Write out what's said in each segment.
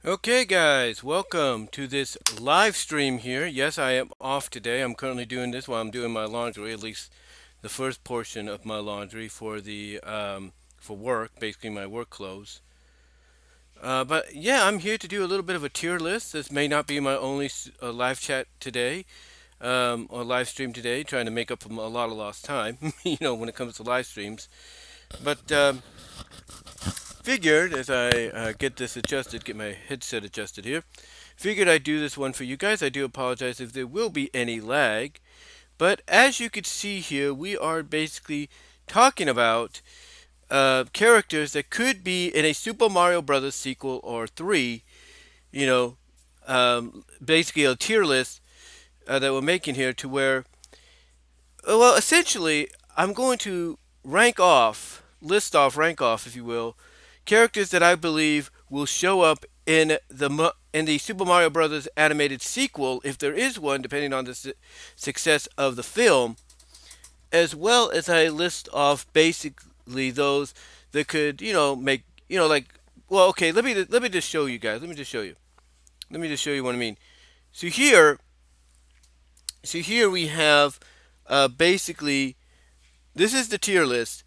Okay, guys, welcome to this live stream here. Yes, I am off today. I'm currently doing this while I'm doing my laundry, at least the first portion of my laundry for work, basically my work clothes. But yeah, I'm here to do a little bit of a tier list. This may not be my only live chat today or live stream today, trying to make up for a lot of lost time, when it comes to live streams. But figured as I get this adjusted, get my headset adjusted here. Figured I'd do this one for you guys. I do apologize if there will be any lag. But as you can see here, we are basically talking about characters that could be in a Super Mario Brothers sequel or 3, you know, basically a tier list that we're making here to where, well, essentially, I'm going to list off, rank off, if you will, characters that I believe will show up in the Super Mario Brothers animated sequel, if there is one, depending on the success of the film, as well as I list off basically those that could, make, like, well, okay, let me just show you guys. Let me just show you. Let me just show you what I mean. So here, we have basically this is the tier list.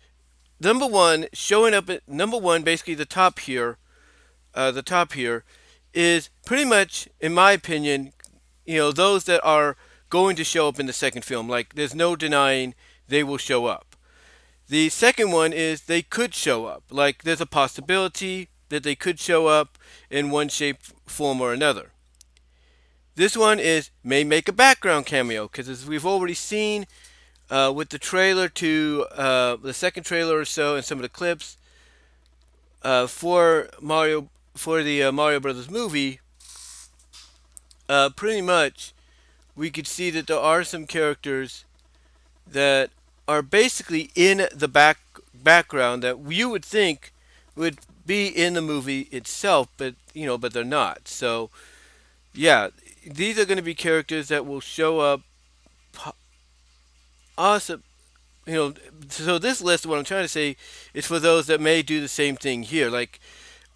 Number one, showing up at number one, basically the top here is pretty much, in my opinion, those that are going to show up in the second film. Like, there's no denying they will show up. The second one is they could show up. Like, there's a possibility that they could show up in one shape, form, or another. This one is may make a background cameo because, as we've already seen with the trailer to the second trailer or so, and some of the clips for the Mario Brothers movie, pretty much we could see that there are some characters that are basically in the background that you would think would be in the movie itself, but they're not. So yeah, these are going to be characters that will show up. Awesome. So this list, what I'm trying to say, is for those that may do the same thing here. Like,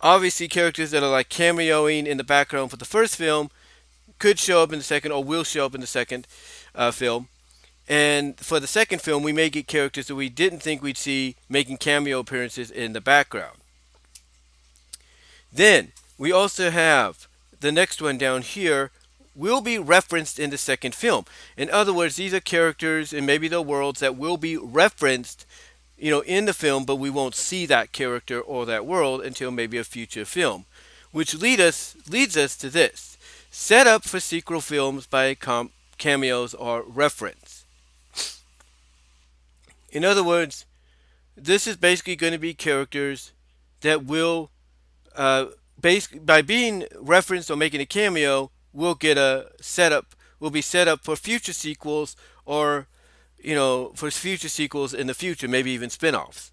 obviously, characters that are like cameoing in the background for the first film could show up in the second, or will show up in the second film. And for the second film, we may get characters that we didn't think we'd see making cameo appearances in the background. Then we also have the next one down here will be referenced in the second film. In other words, these are characters and maybe the worlds that will be referenced, in the film, but we won't see that character or that world until maybe a future film, which leads us to this: set up for sequel films by cameos or reference. In other words, this is basically going to be characters that will, uh, by being referenced or making a cameo, will get a setup. Will be set up for future sequels, or for future sequels in the future, maybe even spin-offs.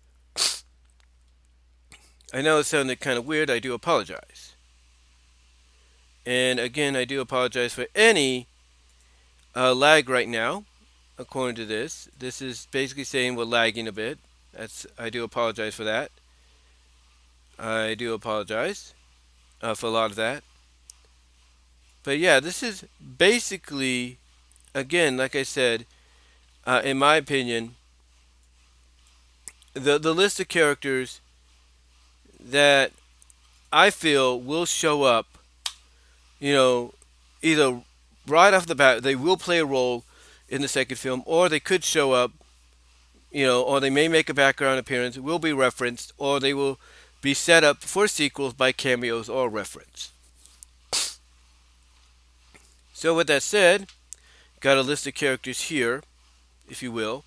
I know it sounded kind of weird. I do apologize. And again, I do apologize for any lag right now. According to this is basically saying we're lagging a bit. I do apologize for that. I do apologize for a lot of that. But yeah, this is basically, again, like I said, in my opinion, the list of characters that I feel will show up, either right off the bat, they will play a role in the second film, or they could show up, or they may make a background appearance, will be referenced, or they will be set up for sequels by cameos or reference. So with that said, got a list of characters here, if you will.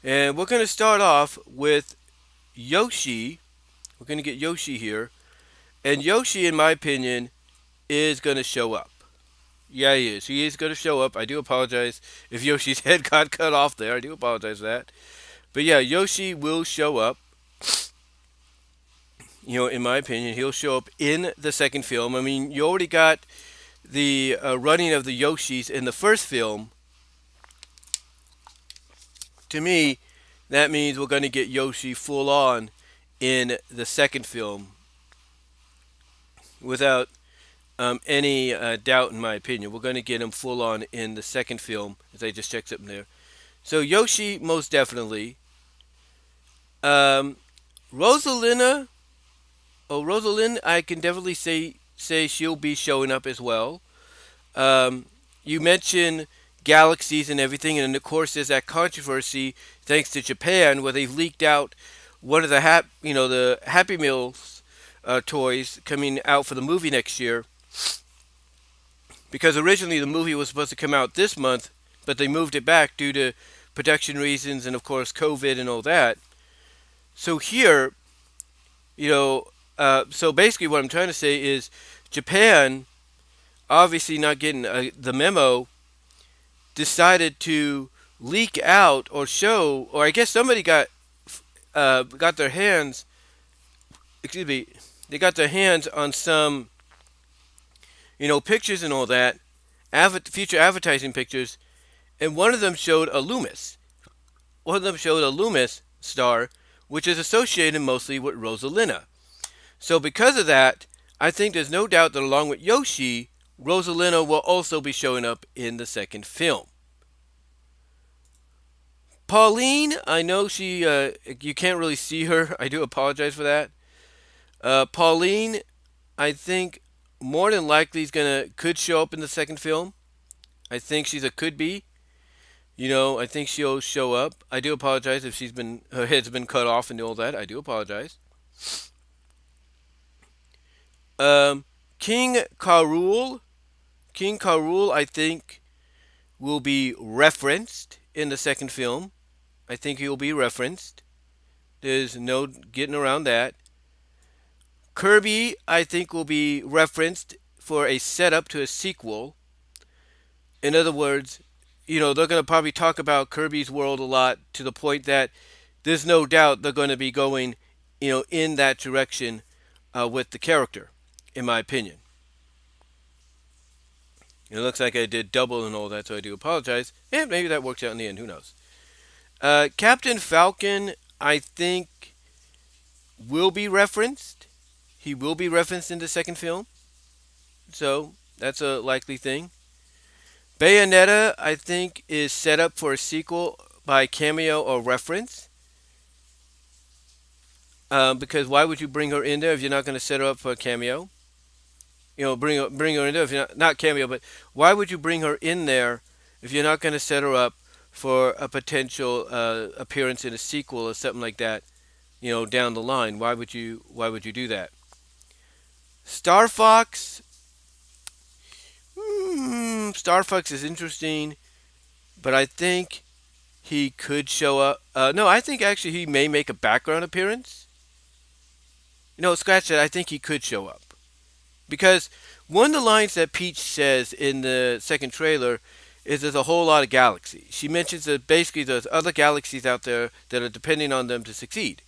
And we're going to start off with Yoshi. We're going to get Yoshi here. And Yoshi, in my opinion, is going to show up. Yeah, he is. He is going to show up. I do apologize if Yoshi's head got cut off there. I do apologize for that. But yeah, Yoshi will show up. In my opinion, he'll show up in the second film. I mean, you already got the running of the Yoshis in the first film. To me, that means we're going to get Yoshi full on in the second film. without any doubt, in my opinion. We're going to get him full on in the second film, as I just checked something there. So Yoshi, most definitely. Um, Rosalina, Rosalind, I can definitely say she'll be showing up as well. Um, you mentioned galaxies and everything, and of course there's that controversy thanks to Japan where they've leaked out one of the the Happy Meals toys coming out for the movie next year, because originally the movie was supposed to come out this month, but they moved it back due to production reasons and of course COVID and all that. So here, you know, so basically what I'm trying to say is Japan, obviously not getting the memo, decided to leak out or show, or I guess somebody got their hands, excuse me, they got their hands on some, pictures and all that, future advertising pictures, and one of them showed a Loomis. One of them showed a Loomis star, which is associated mostly with Rosalina. So because of that, I think there's no doubt that along with Yoshi, Rosalina will also be showing up in the second film. Pauline, I know you can't really see her. I do apologize for that. Pauline, I think more than likely could show up in the second film. I think she's a could be. I think she'll show up. I do apologize if her head's been cut off and all that. I do apologize. Um, King Karul, King Karul, I think will be referenced in the second film. I think he'll be referenced. There's no getting around that. Kirby, I think, will be referenced for a setup to a sequel. In other words, they're going to probably talk about Kirby's world a lot to the point that there's no doubt they're going to be going, in that direction with the character, in my opinion. It looks like I did double and all that, so I do apologize. And maybe that works out in the end. Who knows? Captain Falcon, I think, will be referenced. He will be referenced in the second film. So that's a likely thing. Bayonetta, I think, is set up for a sequel by cameo or reference. Because why would you bring her in there if you're not going to set her up for a cameo? Bring her in there if you're not cameo, but why would you bring her in there if you're not going to set her up for a potential appearance in a sequel or something like that? Down the line. Why would you do that? Star Fox. Star Fox is interesting, but I think he could show up. No, I think actually he may make a background appearance. Scratch that. I think he could show up. Because one of the lines that Peach says in the second trailer is there's a whole lot of galaxies. She mentions that basically there's other galaxies out there that are depending on them to succeed.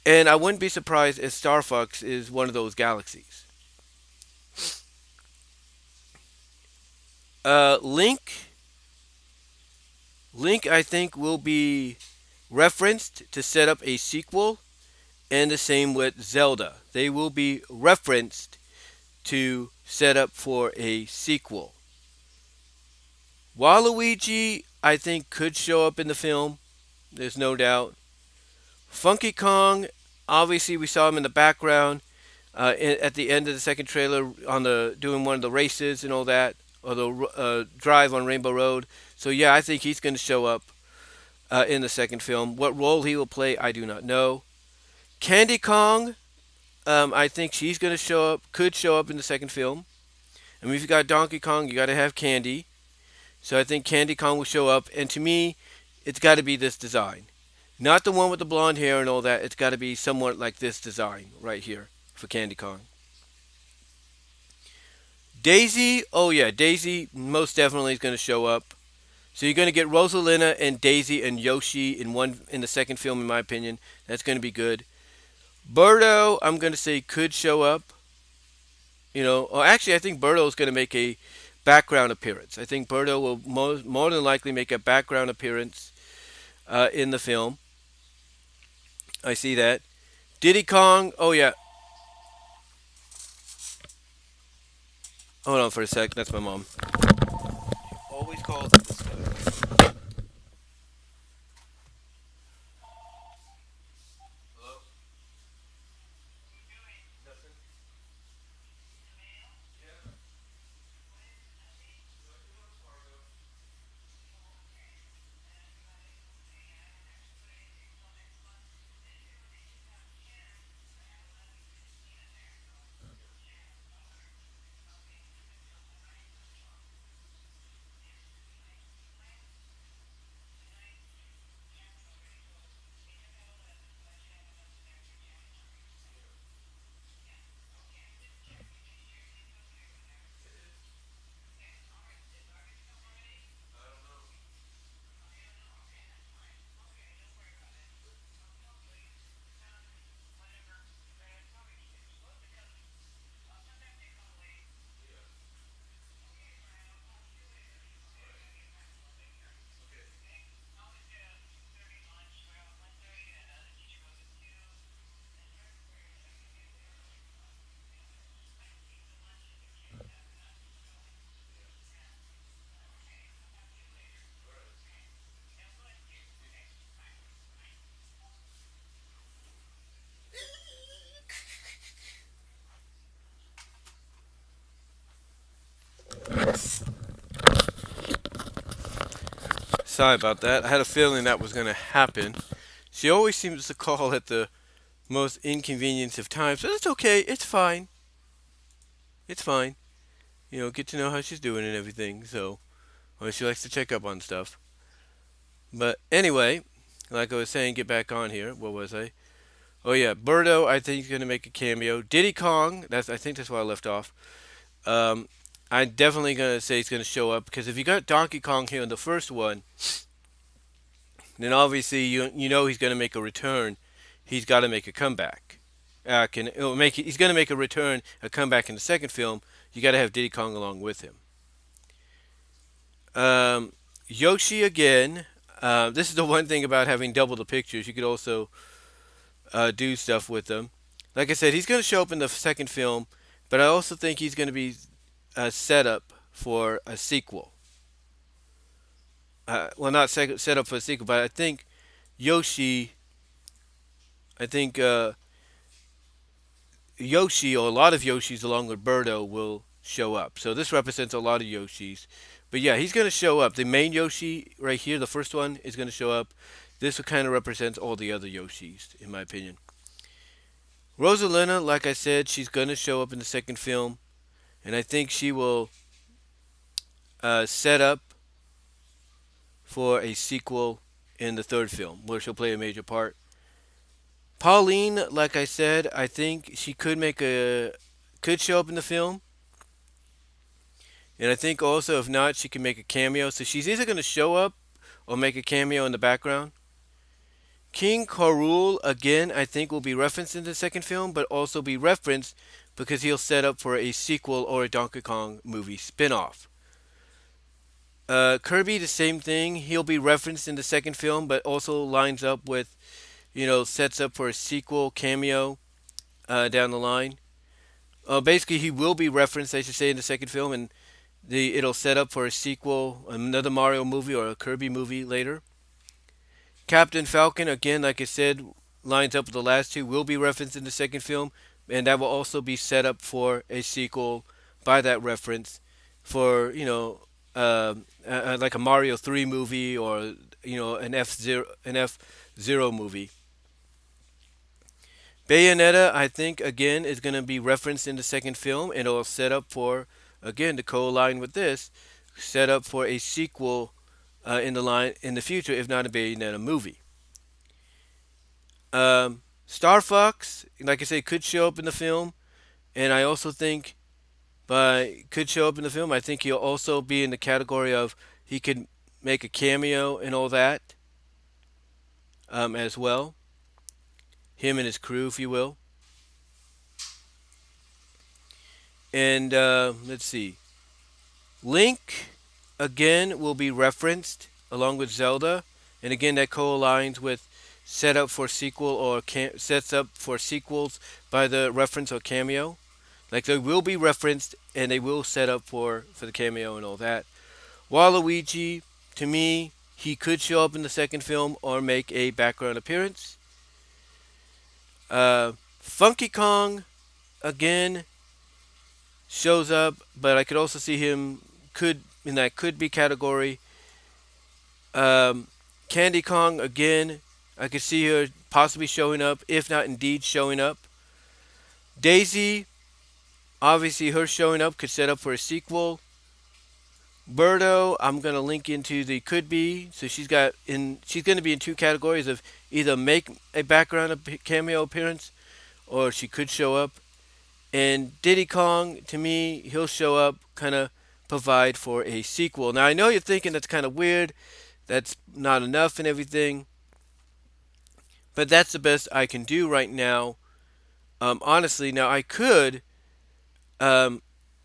And I wouldn't be surprised if Star Fox is one of those galaxies. Link. Link, I think, will be referenced to set up a sequel, and the same with Zelda. They will be referenced to set up for a sequel. Waluigi, I think, could show up in the film. There's no doubt. Funky Kong, obviously, we saw him in the background at the end of the second trailer doing one of the races and all that, or the drive on Rainbow Road. So yeah, I think he's going to show up in the second film. What role he will play, I do not know. Candy Kong, I think she's going to could show up in the second film. I mean, if you got Donkey Kong, you got to have Candy. So I think Candy Kong will show up. And to me, it's got to be this design. Not the one with the blonde hair and all that. It's got to be somewhat like this design right here for Candy Kong. Daisy, oh yeah, Daisy most definitely is going to show up. So you're going to get Rosalina and Daisy and Yoshi in the second film, in my opinion. That's going to be good. Birdo, I'm going to say could show up. Actually, I think Birdo is going to make a background appearance. I think Birdo will more than likely make a background appearance in the film. I see that. Diddy Kong, oh yeah. Hold on for a sec. That's my mom. Always calls at this time. Hello? Nothing? Yeah. Sorry about that. I had a feeling that was going to happen. She always seems to call at the most inconvenience of times, but it's okay. It's fine. It's fine. Get to know how she's doing and everything. So, well, she likes to check up on stuff. But anyway, like I was saying, get back on here. What was I? Oh yeah, Birdo. I think he's gonna make a cameo. Diddy Kong. I think that's where I left off. Um, I'm definitely gonna say he's gonna show up because if you got Donkey Kong here in the first one, then obviously you know he's gonna make a return. He's got to make a comeback. He's gonna make a return, a comeback in the second film. You got to have Diddy Kong along with him. Um, Yoshi again. This is the one thing about having double the pictures. You could also do stuff with them. Like I said, he's going to show up in the second film, but I also think he's going to be a setup for a sequel. Well, not set up for a sequel, but I think Yoshi. I think Yoshi or a lot of Yoshis along with Birdo will show up. So this represents a lot of Yoshis. But yeah, he's going to show up. The main Yoshi right here, the first one, is going to show up. This kind of represents all the other Yoshis, in my opinion. Rosalina, like I said, she's going to show up in the second film. And I think she will set up for a sequel in the third film, where she'll play a major part. Pauline, like I said, I think she could show up in the film. And I think also, if not, she can make a cameo. So she's either going to show up or make a cameo in the background. King Karul, again, I think will be referenced in the second film, but also be referenced because he'll set up for a sequel or a Donkey Kong movie spin-off. Kirby, the same thing. He'll be referenced in the second film, but also lines up with, sets up for a sequel cameo down the line. Basically, he will be referenced, I should say, in the second film, and it'll set up for a sequel, another Mario movie or a Kirby movie later. Captain Falcon, again, like I said, lines up with the last two, will be referenced in the second film, and that will also be set up for a sequel by that reference for, like a Mario 3 movie or, an F Zero movie. Bayonetta, I think, again, is going to be referenced in the second film, and it'll set up for, again, to co-align with this, set up for a sequel in the future, if not a Bayonetta movie. Star Fox, like I said, could show up in the film, and I also think, by could show up in the film, I think he'll also be in the category of he could make a cameo and all that, as well. Him and his crew, if you will. And let's see, Link again will be referenced along with Zelda, and again that co-aligns with set up for sequel or sets up for sequels by the reference or cameo. Like they will be referenced and they will set up for the cameo and all that. Waluigi, to me, he could show up in the second film or make a background appearance. Funky Kong, again, shows up, but I could also see him could in that could be category. Candy Kong, again, I could see her possibly showing up, if not indeed showing up. Daisy, obviously her showing up could set up for a sequel. Birdo, I'm gonna link into the could be. So she's gonna be in two categories of either make a background cameo appearance or she could show up. And Diddy Kong, to me, he'll show up, kind of provide for a sequel. Now I know you're thinking that's kind of weird, that's not enough and everything, but that's the best I can do right now. Honestly, now I could um,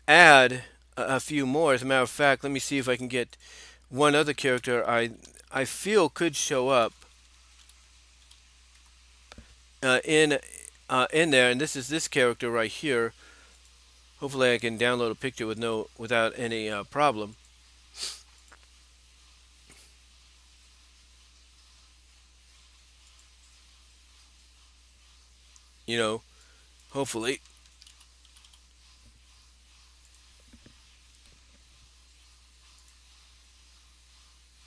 add a few more. As a matter of fact, let me see if I can get one other character I feel could show up uh, in in there, and this is this character right here. Hopefully, I can download a picture without any problem. You know, hopefully.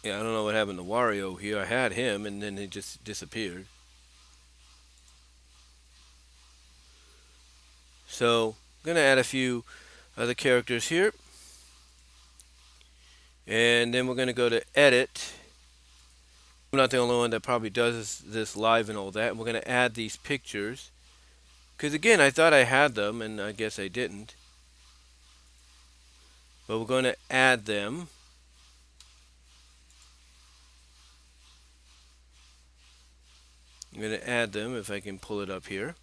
Yeah, I don't know what happened to Wario here. I had him, and then he just disappeared. So, I'm gonna add a few other characters here, and then we're gonna go to edit. I'm not the only one that probably does this live and all that. We're gonna add these pictures. Because again, I thought I had them, and I guess I didn't. But we're going to add them. I'm going to add them if I can pull it up here.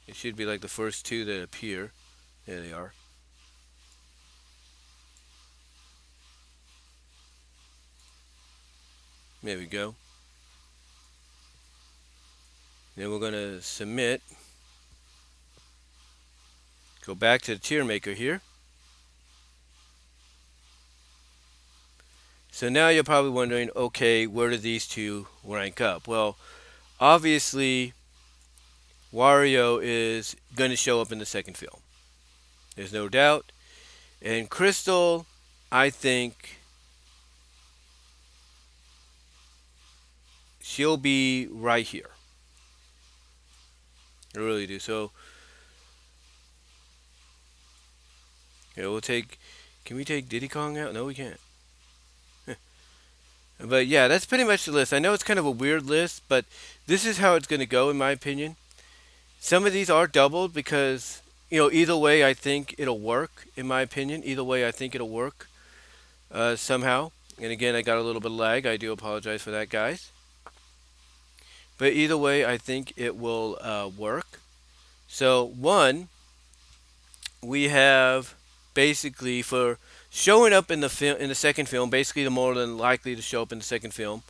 It should be like the first two that appear. There they are. There we go. Then we're going to submit. Go back to the tier maker here. So now you're probably wondering, okay, where do these two rank up? Well, obviously, Wario is going to show up in the second film. There's no doubt. And Crystal, I think she'll be right here. I really do. So, yeah, we'll take. Can we take Diddy Kong out? No, we can't. But yeah, that's pretty much the list. I know it's kind of a weird list, but this is how it's going to go, in my opinion. Some of these are doubled because, either way, I think it'll work, in my opinion. Either way, I think it'll work somehow. And again, I got a little bit of lag. I do apologize for that, guys. But either way, I think it will work. So, one, we have basically for showing up in the second film, basically the more than likely to show up in the second film,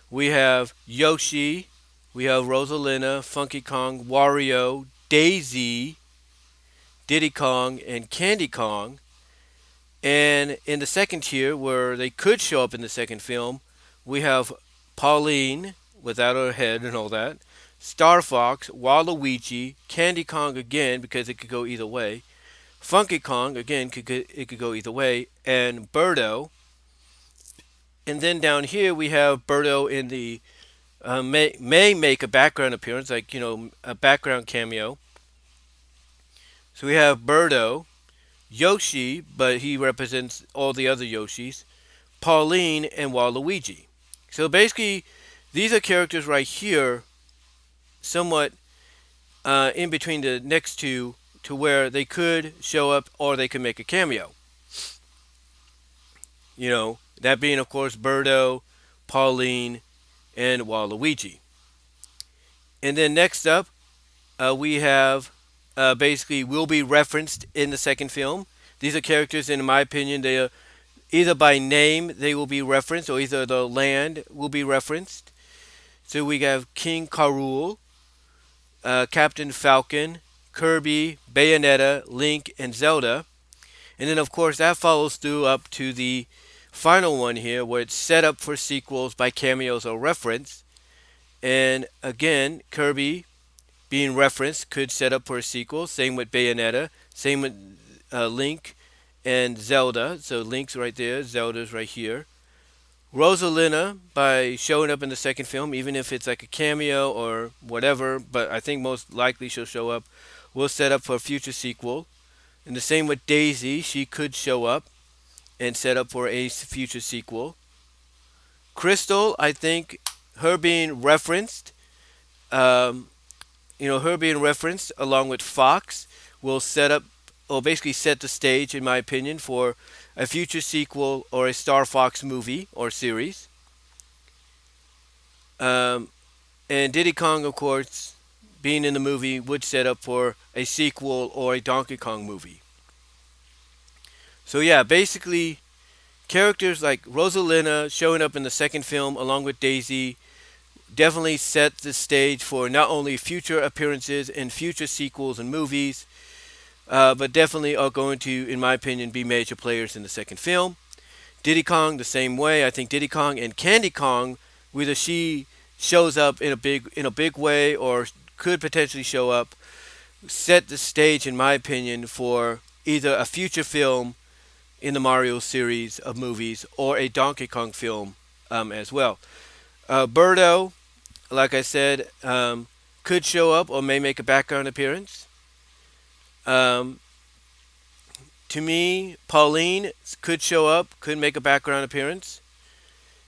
we have Yoshi, we have Rosalina, Funky Kong, Wario, Daisy, Diddy Kong, and Candy Kong. And in the second tier, where they could show up in the second film, we have Pauline, without her head and all that, Star Fox, Waluigi, Candy Kong again, because it could go either way, Funky Kong, again, it could go either way, and Birdo. And then down here we have Birdo in the may make a background appearance, like a background cameo. So we have Birdo, Yoshi, but he represents all the other Yoshis, Pauline, and Waluigi. So basically, these are characters right here, somewhat in between the next two, to where they could show up or they could make a cameo. That being, of course, Birdo, Pauline, and Waluigi. And then next up, we have basically will be referenced in the second film. These are characters, in my opinion, they are either by name they will be referenced or either the land will be referenced. So we have King K. Rool, Captain Falcon, Kirby, Bayonetta, Link, and Zelda. And then, of course, that follows through up to the final one here, where it's set up for sequels by cameos or reference. And again, Kirby being referenced could set up for a sequel. Same with Bayonetta. Same with Link and Zelda. So Link's right there, Zelda's right here. Rosalina, by showing up in the second film, even if it's like a cameo or whatever, but I think most likely she'll show up, will set up for a future sequel. And the same with Daisy, she could show up and set up for a future sequel. Crystal, I think her being referenced, um, her being referenced along with Fox will set up, or basically set the stage, in my opinion, for a future sequel or a Star Fox movie or series. Um, and Diddy Kong, of course, being in the movie, would set up for a sequel or a Donkey Kong movie. So yeah, basically, characters like Rosalina showing up in the second film along with Daisy definitely set the stage for not only future appearances in future sequels and movies, but definitely are going to, in my opinion, be major players in the second film. Diddy Kong the same way. I think Diddy Kong and Candy Kong, whether she shows up in a big way or could potentially show up, set the stage, in my opinion, for either a future film in the Mario series of movies or a Donkey Kong film as well. Birdo, like I said, could show up or may make a background appearance. Um, to me, Pauline could show up, could make a background appearance.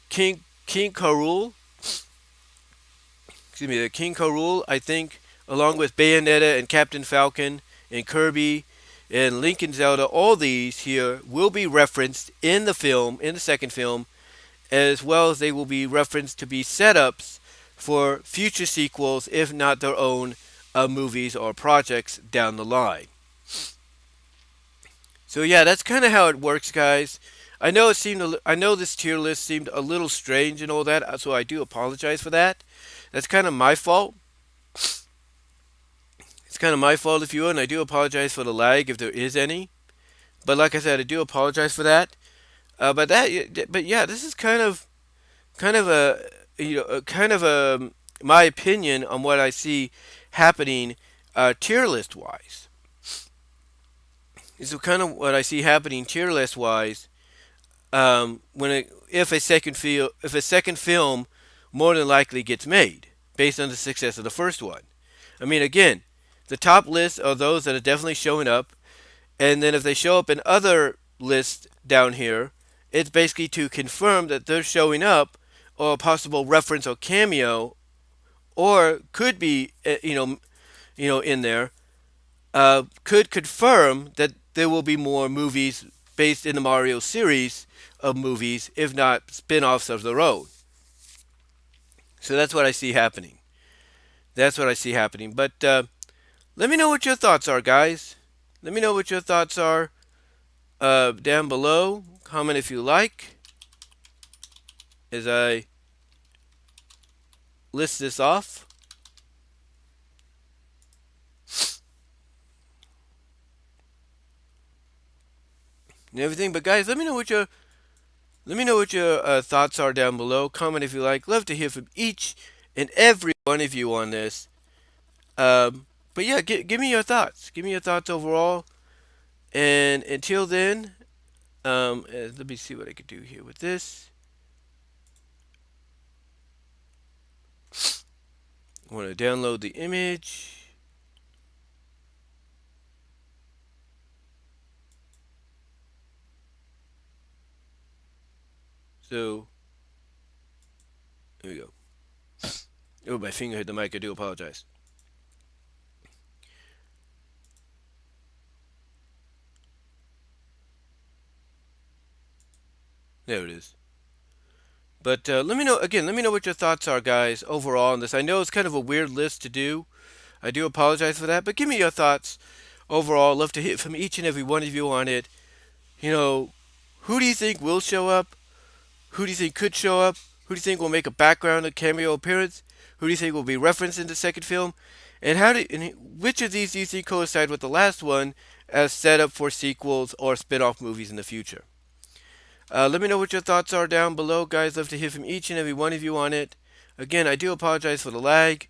King Karul, King Karul, I think, along with Bayonetta and Captain Falcon and Kirby and Link and Zelda, all these here will be referenced in the film, in the second film, as well as they will be referenced to be setups for future sequels, if not their own movies or projects down the line. So yeah, that's kind of how it works, guys. I know this tier list seemed a little strange and all that, so I do apologize for that. That's kind of my fault. It's kind of my fault, if you will, and I do apologize for the lag if there is any. But like I said, I do apologize for that. But yeah, this is kind of a, kind of a my opinion on what I see happening tier list wise. This is kind of what I see happening tier list wise. If a second film more than likely gets made based on the success of the first one. I mean, again, the top lists are those that are definitely showing up, and then if they show up in other lists down here, it's basically to confirm that they're showing up, or a possible reference or cameo, or could be in there, could confirm that there will be more movies based in the Mario series of movies, if not spin-offs of their own. So that's what I see happening. That's what I see happening. But let me know what your thoughts are, guys. Let me know what your thoughts are down below. Comment if you like as I list this off. And everything. But guys, let me know what your thoughts are down below. Comment if you like. Love to hear from each and every one of you on this. But yeah, give me your thoughts. Give me your thoughts overall. And until then, let me see what I could do here with this. I want to download the image. So, here we go. Oh, my finger hit the mic. I do apologize. There it is. But let me know, again, let me know what your thoughts are, guys, overall on this. I know it's kind of a weird list to do. I do apologize for that. But give me your thoughts overall. Love to hear from each and every one of you on it. Who do you think will show up? Who do you think could show up? Who do you think will make a background, a cameo appearance? Who do you think will be referenced in the second film? And which of these do you think coincide with the last one as setup for sequels or spin-off movies in the future? Let me know what your thoughts are down below, guys. Love to hear from each and every one of you on it. Again, I do apologize for the lag.